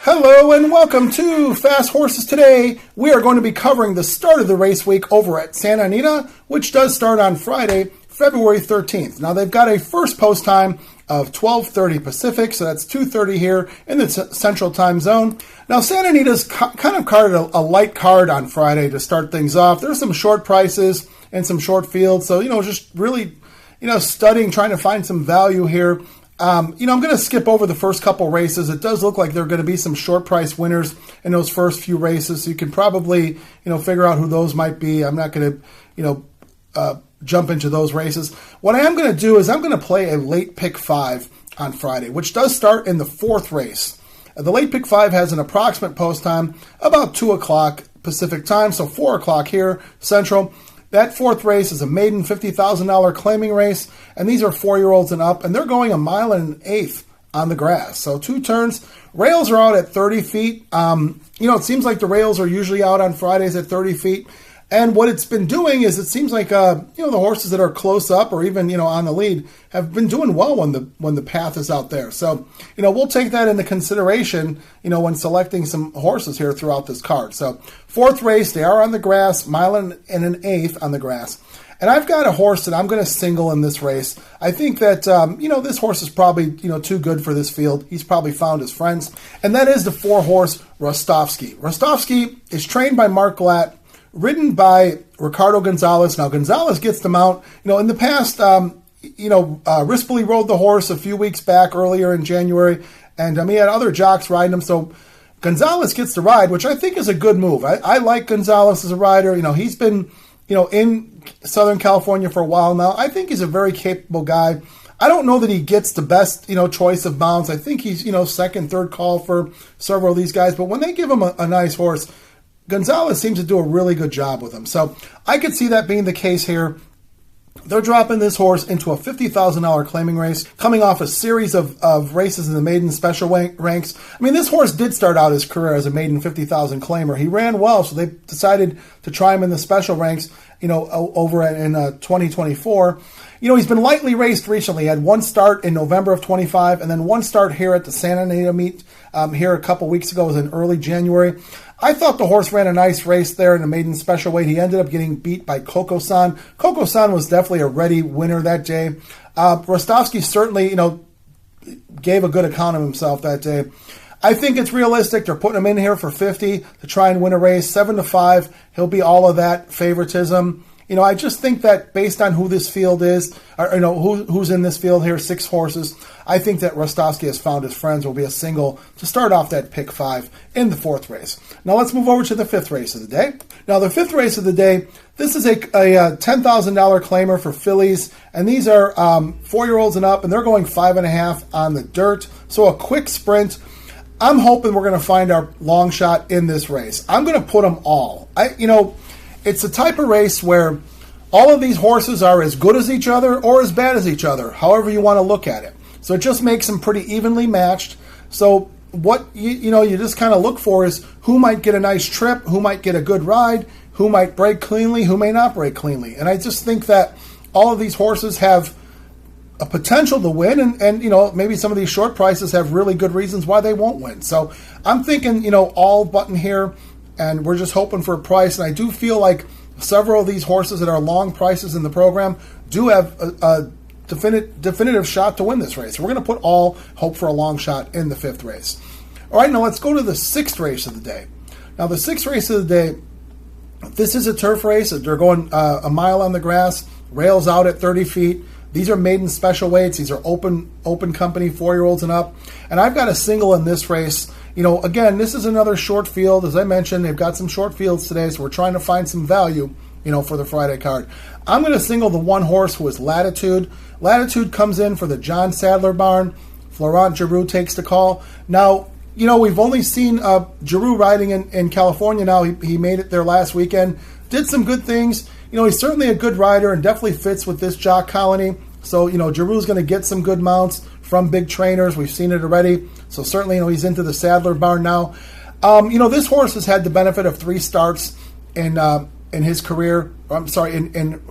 Hello and welcome to Fast Horses. Today we are going to be covering the start of the race week over at Santa Anita, which does start on Friday, February 13th. Now they've got a first post time of 12:30 Pacific, so that's 2:30 here in the Central Time Zone. Now Santa Anita's kind of carded a light card on Friday to start things off. There's some short prices and some short fields, so just really studying, trying to find some value here. I'm going to skip over the first couple races. It does look like there are going to be some short price winners in those first few races, so you can probably, figure out who those might be. I'm not going to, jump into those races. What I am going to do is I'm going to play a late pick 5 on Friday, which does start in the fourth race. The late pick 5 has an approximate post time about 2 o'clock Pacific time, so 4 o'clock here Central. That fourth race is a maiden $50,000 claiming race, and these are 4-year-olds and up, and they're going 1.1 miles on the grass. So 2 turns. Rails are out at 30 feet. It seems like the rails are usually out on Fridays at 30 feet. And what it's been doing is it seems like, the horses that are close up or even, on the lead have been doing well when the path is out there. So, we'll take that into consideration, when selecting some horses here throughout this card. So fourth race, they are on the grass, 1.1 miles on the grass. And I've got a horse that I'm going to single in this race. I think that, this horse is probably, too good for this field. He's probably found his friends. And that is the 4-horse Rostovsky. Rostovsky is trained by Mark Glatt, ridden by Ricardo Gonzalez. Now, Gonzalez gets the mount. In the past, Rispoli rode the horse a few weeks back earlier in January, and he had other jocks riding him. So Gonzalez gets the ride, which I think is a good move. I like Gonzalez as a rider. He's been, in Southern California for a while now. I think he's a very capable guy. I don't know that he gets the best, choice of mounts. I think he's, second, third call for several of these guys. But when they give him a nice horse, Gonzalez seems to do a really good job with him. So I could see that being the case here. They're dropping this horse into a $50,000 claiming race, coming off a series of races in the maiden special ranks. This horse did start out his career as a maiden 50,000 claimer. He ran well, so they decided to try him in the special ranks, over in 2024. He's been lightly raced recently. He had one start in November of 25, and then one start here at the Santa Anita meet here a couple weeks ago. It was in early January. I thought the horse ran a nice race there in the maiden special weight. He ended up getting beat by Coco-san. Coco-san was definitely a ready winner that day. Rostovsky certainly, gave a good account of himself that day. I think it's realistic. They're putting him in here for 50 to try and win a race. 7-5, he'll be all of that favoritism. I just think that based on who this field is, or who's in this field here, 6 horses, I think that Rostovsky has found his friends, will be a single to start off that pick 5 in the fourth race. Now let's move over to the fifth race of the day. Now the fifth race of the day, this is a $10,000 claimer for fillies, and these are 4-year-olds and up, and they're going 5.5 on the dirt. So a quick sprint. I'm hoping we're going to find our long shot in this race. I'm going to put them all. It's a type of race where all of these horses are as good as each other or as bad as each other, however you want to look at it. So it just makes them pretty evenly matched. So what you just kind of look for is who might get a nice trip, who might get a good ride, who might break cleanly, who may not break cleanly. And I just think that all of these horses have a potential to win, and maybe some of these short prices have really good reasons why they won't win. So I'm thinking, all button here, and we're just hoping for a price. And I do feel like several of these horses that are long prices in the program do have a definitive shot to win this race. We're going to put all hope for a long shot in the fifth race. All right, now let's go to the sixth race of the day. Now the sixth race of the day, this is a turf race. They're going 1 mile on the grass, rails out at 30 feet. These are maiden special weights. These are open company, 4-year-olds and up. And I've got a single in this race. Again, this is another short field. As I mentioned, they've got some short fields today, so we're trying to find some value, for the Friday card. I'm going to single the one horse who is Latitude. Latitude comes in for the John Sadler barn. Florent Giroux takes the call. Now, we've only seen Giroux riding in California now. He made it there last weekend. Did some good things. He's certainly a good rider and definitely fits with this jock colony. So, Giroux's going to get some good mounts from big trainers. We've seen it already. So certainly, he's into the Sadler barn now. This horse has had the benefit of 3 starts in his career. I'm sorry, in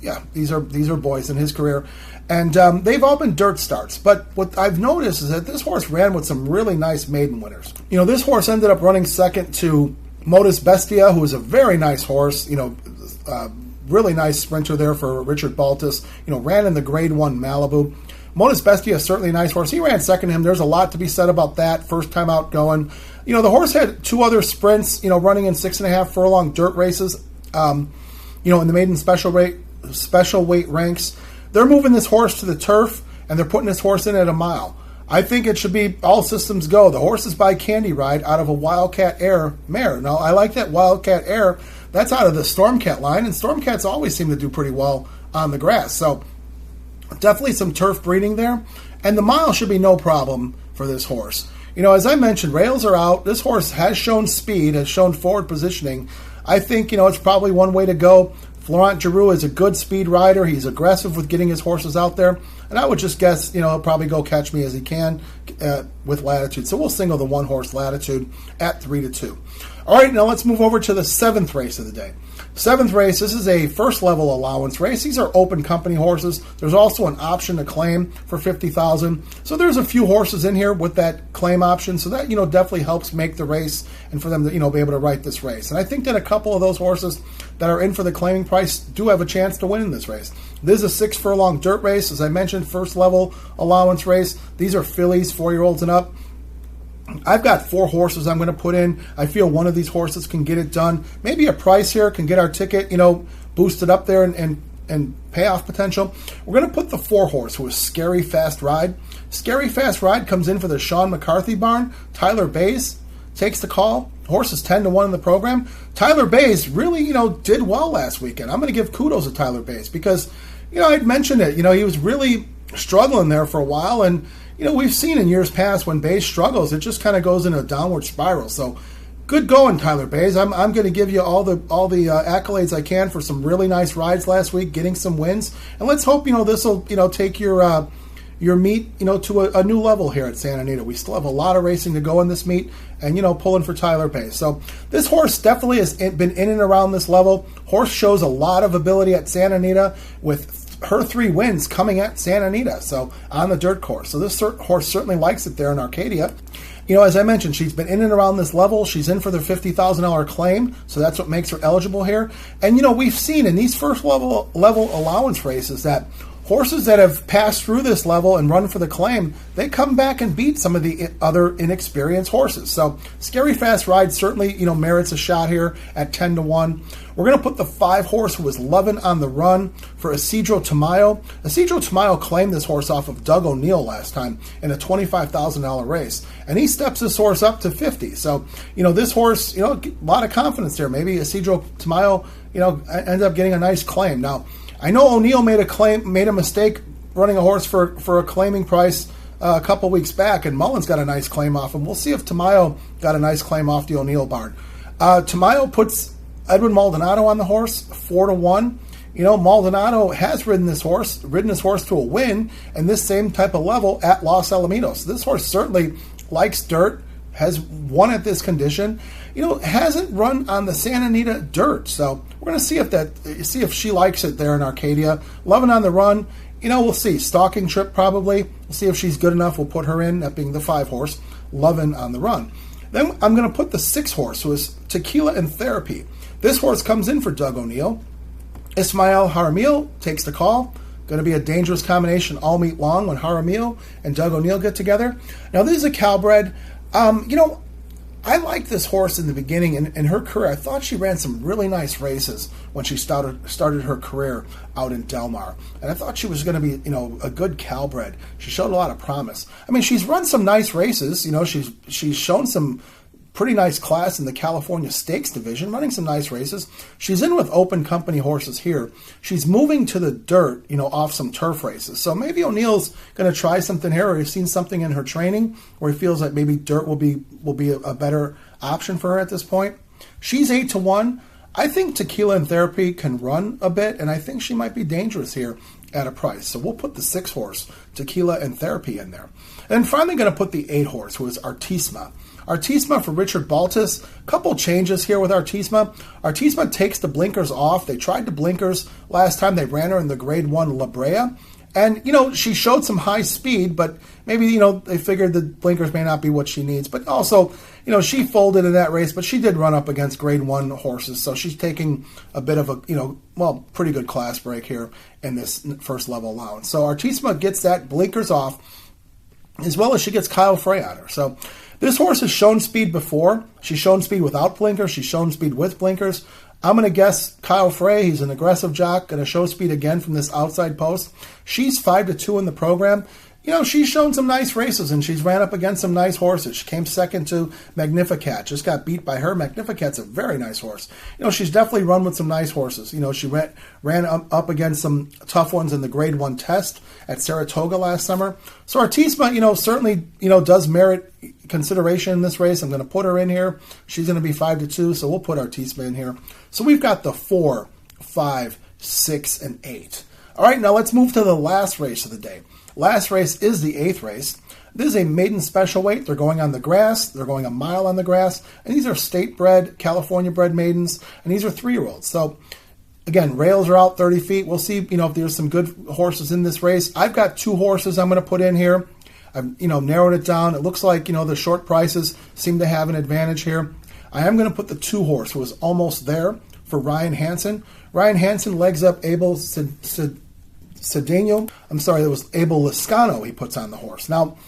Yeah, these are boys in his career. And they've all been dirt starts. But what I've noticed is that this horse ran with some really nice maiden winners. This horse ended up running second to Modus Bestia, who is a very nice horse, really nice sprinter there for Richard Baltus, ran in the Grade 1 Malibu. Modus Bestia is certainly a nice horse. He ran second to him. There's a lot to be said about that. First time out going. The horse had 2 other sprints, running in 6.5 furlong dirt races, in the maiden special weight ranks. They're moving this horse to the turf, and they're putting this horse in at a mile. I think it should be all systems go. The horse is by Candy Ride out of a Wildcat Air mare. Now, I like that Wildcat Air. That's out of the Stormcat line, and Stormcats always seem to do pretty well on the grass. So definitely some turf breeding there. And the mile should be no problem for this horse. As I mentioned, rails are out. This horse has shown speed, has shown forward positioning. I think, it's probably one way to go. Florent Giroux is a good speed rider. He's aggressive with getting his horses out there. And I would just guess, he'll probably go Catch Me As He Can with Latitude. So we'll single the 1-horse Latitude at 3-2. All right, now let's move over to the 7th race of the day. 7th race, this is a first-level allowance race. These are open company horses. There's also an option to claim for $50,000. So there's a few horses in here with that claim option. So that, definitely helps make the race and for them to, be able to write this race. And I think that a couple of those horses that are in for the claiming price do have a chance to win in this race. This is a 6-furlong dirt race. As I mentioned, first-level allowance race. These are fillies, 4-year-olds and up. I've got 4 horses I'm going to put in. I feel one of these horses can get it done. Maybe a price here can get our ticket, boosted up there and payoff potential. We're going to put the 4-horse, who is Scary Fast Ride. Scary Fast Ride comes in for the Sean McCarthy barn. Tyler Bays takes the call. Horse is 10-1 in the program. Tyler Bays really, did well last weekend. I'm going to give kudos to Tyler Bays because, I'd mentioned it. He was really struggling there for a while, and we've seen in years past when Bays struggles, it just kind of goes in a downward spiral. So, good going, Tyler Bays. I'm going to give you all the accolades I can for some really nice rides last week, getting some wins, and let's hope this will take your meet to a new level here at Santa Anita. We still have a lot of racing to go in this meet, and pulling for Tyler Bays. So this horse definitely has been in and around this level. Horse shows a lot of ability at Santa Anita with her 3 wins coming at Santa Anita, so on the dirt course. So this horse certainly likes it there in Arcadia. As I mentioned, she's been in and around this level. She's in for the $50,000 claim, so that's what makes her eligible here. And, we've seen in these first level allowance races that horses that have passed through this level and run for the claim, they come back and beat some of the other inexperienced horses. So Scary Fast Ride certainly, merits a shot here at 10-1. We're going to put the 5-horse who was Lovin' on the Run for Isidro Tamayo. Isidro Tamayo claimed this horse off of Doug O'Neill last time in a $25,000 race, and he steps this horse up to $50,000. So, this horse, a lot of confidence there. Maybe Isidro Tamayo, ends up getting a nice claim. Now, I know O'Neill made a mistake running a horse for a claiming price a couple weeks back, and Mullins got a nice claim off him. We'll see if Tamayo got a nice claim off the O'Neill barn. Tamayo puts Edwin Maldonado on the horse, 4-1. Maldonado has ridden this horse to a win and this same type of level at Los Alamitos. This horse certainly likes dirt, has won at this condition. Hasn't run on the Santa Anita dirt. So we're going to see if she likes it there in Arcadia. Lovin' on the Run, we'll see. Stalking Trip probably. We'll see if she's good enough. We'll put her in, that being the 5-horse, Lovin' on the Run. Then I'm going to put the 6-horse, who is Tequila and Therapy. This horse comes in for Doug O'Neill. Ismael Jaramillo takes the call. Going to be a dangerous combination all meet long when Jaramillo and Doug O'Neill get together. Now, this is a Calbred. I liked this horse in the beginning in her career. I thought she ran some really nice races when she started her career out in Del Mar. And I thought she was going to be, a good Calbred. She showed a lot of promise. I mean, she's run some nice races. She's shown some pretty nice class in the California Stakes division, running some nice races. She's in with open company horses here. She's moving to the dirt, off some turf races. So maybe O'Neill's going to try something here, or he's seen something in her training where he feels like maybe dirt will be a better option for her at this point. She's 8-1. I think Tequila and Therapy can run a bit, and I think she might be dangerous here at a price. So we'll put the 6-horse, Tequila and Therapy, in there. And finally going to put the 8-horse, who is Artisma. Artisma for Richard Baltus. Couple changes here with Artisma. Artisma takes the blinkers off. They tried the blinkers last time. They ran her in the Grade 1 La Brea. And, she showed some high speed, but maybe, they figured the blinkers may not be what she needs. But also, she folded in that race, but she did run up against Grade 1 horses. So she's taking a bit of a, pretty good class break here in this first level allowance. So Artisma gets that blinkers off, as well as she gets Kyle Frey on her. So this horse has shown speed before. She's shown speed without blinkers. She's shown speed with blinkers. I'm going to guess Kyle Frey. He's an aggressive jock, going to show speed again from this outside post. She's 5-2 in the program. She's shown some nice races, and she's ran up against some nice horses. She came second to Magnificat. Just got beat by her. Magnificat's a very nice horse. She's definitely run with some nice horses. She ran up against some tough ones in the Grade 1 test at Saratoga last summer. So Artisma, certainly, does merit consideration in this race. I'm going to put her in here. She's going to be 5-2, so we'll put Artisma in here. So we've got the 4, 5, 6, and 8. All right, now let's move to the last race of the day. Last race is the 8th race. This is a maiden special weight. They're going on the grass. They're going a mile on the grass. And these are state-bred, California-bred maidens. And these are 3-year-olds. So, again, rails are out 30 feet. We'll see, if there's some good horses in this race. I've got 2 horses I'm going to put in here. I've, narrowed it down. It looks like, the short prices seem to have an advantage here. I am going to put the 2 horse who was almost there for Ryan Hansen. Ryan Hansen legs up Abel Cedeno. I'm sorry, it was Abel Lascano he puts on the horse. Now,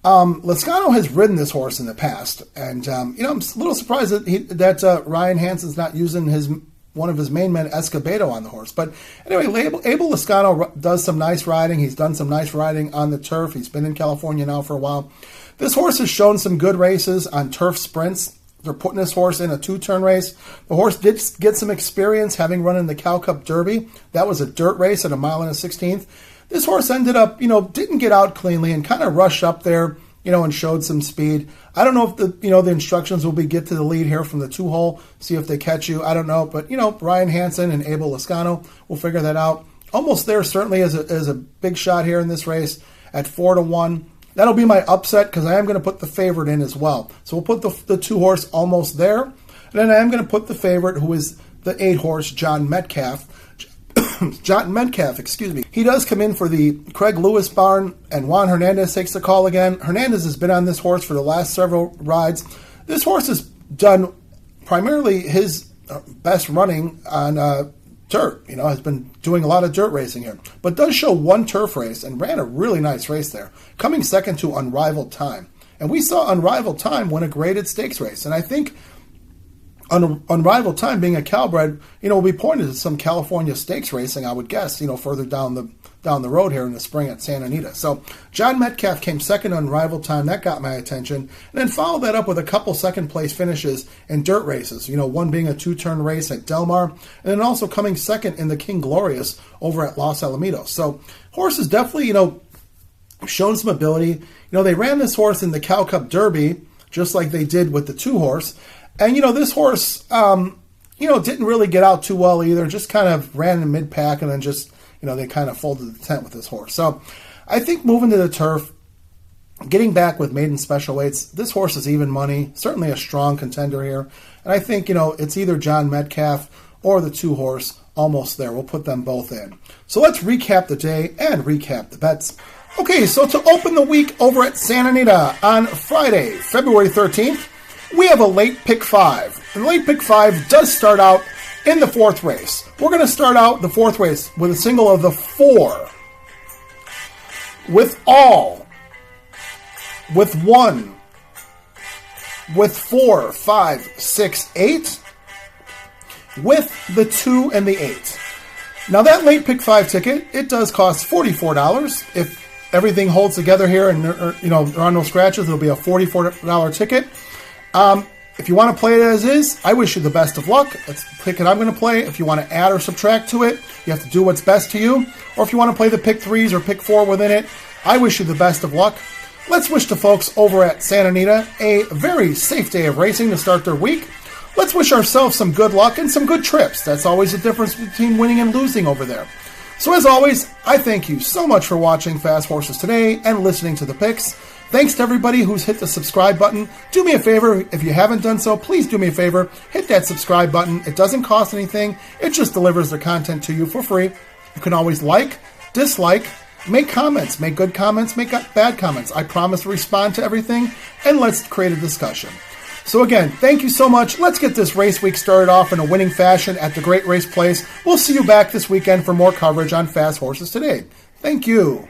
Lascano has ridden this horse in the past, and I'm a little surprised that Ryan Hansen's not using one of his main men, Escobedo, on the horse. But anyway, Abel Lascano does some nice riding. He's done some nice riding on the turf. He's been in California now for a while. This horse has shown some good races on turf sprints. They're putting this horse in a 2-turn race. The horse did get some experience having run in the Cal Cup Derby. That was a dirt race at 1 1/16. This horse ended up, didn't get out cleanly and kind of rushed up there, and showed some speed. I don't know if the instructions will be get to the lead here from the 2-hole, see if they catch you. I don't know, but Ryan Hansen and Abel Lascano will figure that out. Almost there certainly is a big shot here in this race at 4-1. That'll be my upset because I am going to put the favorite in as well. So we'll put the 2-horse almost there. And then I am going to put the favorite, who is the 8-horse, John Metcalf. John Metcalf, excuse me. He does come in for the Craig Lewis barn, and Juan Hernandez takes the call again. Hernandez has been on this horse for the last several rides. This horse has done primarily his best running on dirt, has been doing a lot of dirt racing here, but does show 1 turf race and ran a really nice race there, coming second to Unrivaled Time. And we saw Unrivaled Time win a graded stakes race, and I think Unrivaled Time, being a Calbred, will be pointed to some California stakes racing, I would guess, further down the road here in the spring at Santa Anita. So John Metcalf came second on Unrivaled Time. That got my attention. And then followed that up with a couple second-place finishes in dirt races, one being a 2-turn race at Del Mar, and then also coming second in the King Glorious over at Los Alamitos. So horse has definitely, shown some ability. They ran this horse in the Cal Cup Derby, just like they did with the 2-horse. And, this horse, didn't really get out too well either. Just kind of ran in mid-pack and then just, they kind of folded the tent with this horse. So I think moving to the turf, getting back with maiden special weights, this horse is even money. Certainly a strong contender here. And I think, it's either John Metcalf or the 2-horse, almost there. We'll put them both in. So let's recap the day and recap the bets. Okay, so to open the week over at Santa Anita on Friday, February 13th, we have a late pick 5. And late pick 5 does start out in the 4th race. We're going to start out the 4th race with a single of the 4. With all. With 1. With 4, 5, 6, 8. With the 2 and the 8. Now that late pick 5 ticket, it does cost $44. If everything holds together here and there are no scratches, it'll be a $44 ticket. If you want to play it as is, I wish you the best of luck. That's the ticket I'm going to play. If you want to add or subtract to it, you have to do what's best to you. Or if you want to play the pick 3s or pick 4 within it, I wish you the best of luck. Let's wish the folks over at Santa Anita a very safe day of racing to start their week. Let's wish ourselves some good luck and some good trips. That's always the difference between winning and losing over there. So as always, I thank you so much for watching Fast Horses today and listening to the picks. Thanks to everybody who's hit the subscribe button. Do me a favor, if you haven't done so, please do me a favor. Hit that subscribe button. It doesn't cost anything. It just delivers the content to you for free. You can always like, dislike, make comments. Make good comments, make bad comments. I promise to respond to everything, and let's create a discussion. So again, thank you so much. Let's get this race week started off in a winning fashion at the Great Race Place. We'll see you back this weekend for more coverage on Fast Horses Today. Thank you.